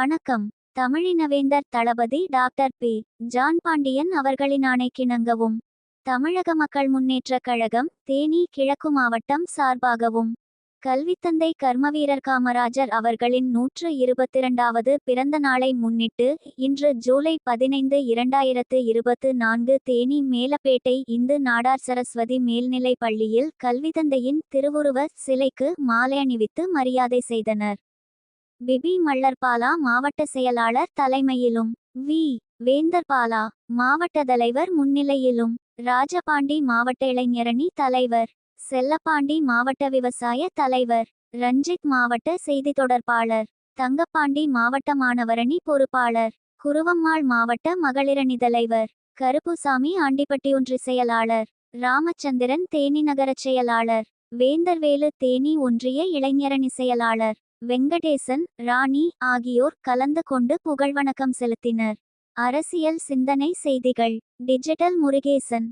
வணக்கம். தமிழினவேந்தர் தளபதி doctor B. John Pandian அவர்களின் ஆணைக்கிணங்கவும் தமிழக மக்கள் முன்னேற்றக் கழகம் தேனி கிழக்கு மாவட்டம் சார்பாகவும் கல்வித்தந்தை கர்மவீரர் காமராஜர் அவர்களின் 122வது பிறந்த நாளை முன்னிட்டு இன்று ஜூலை 15, 2024 தேனி மேலப்பேட்டை இந்து நாடார் சரஸ்வதி மேல்நிலைப் பள்ளியில் கல்வித்தந்தையின் திருவுருவ சிலைக்கு மாலை அணிவித்து மரியாதை செய்தனர். பிபி மல்லர்பாலா மாவட்ட செயலாளர் தலைமையிலும் வி. வேந்தர்பாலா மாவட்ட தலைவர் முன்னிலையிலும் ராஜபாண்டி மாவட்ட இளைஞரணி தலைவர் செல்லப்பாண்டி மாவட்ட விவசாய தலைவர் ரஞ்சித் மாவட்ட செய்தி தொடர்பாளர் தங்கப்பாண்டி மாவட்ட மாணவரணி பொறுப்பாளர் குருவம்மாள் மாவட்ட மகளிரணி தலைவர் கருப்புசாமி ஆண்டிப்பட்டி ஒன்று செயலாளர் ராமச்சந்திரன் தேனி நகரச் செயலாளர் வேந்தர்வேலு தேனி ஒன்றிய இளைஞரணி செயலாளர் வெங்கடேசன் ராணி ஆகியோர் கலந்து கொண்டு புகழ்வணக்கம் செலுத்தினர். அரசியல் சிந்தனை செய்திகள். டிஜிட்டல் முருகேசன்.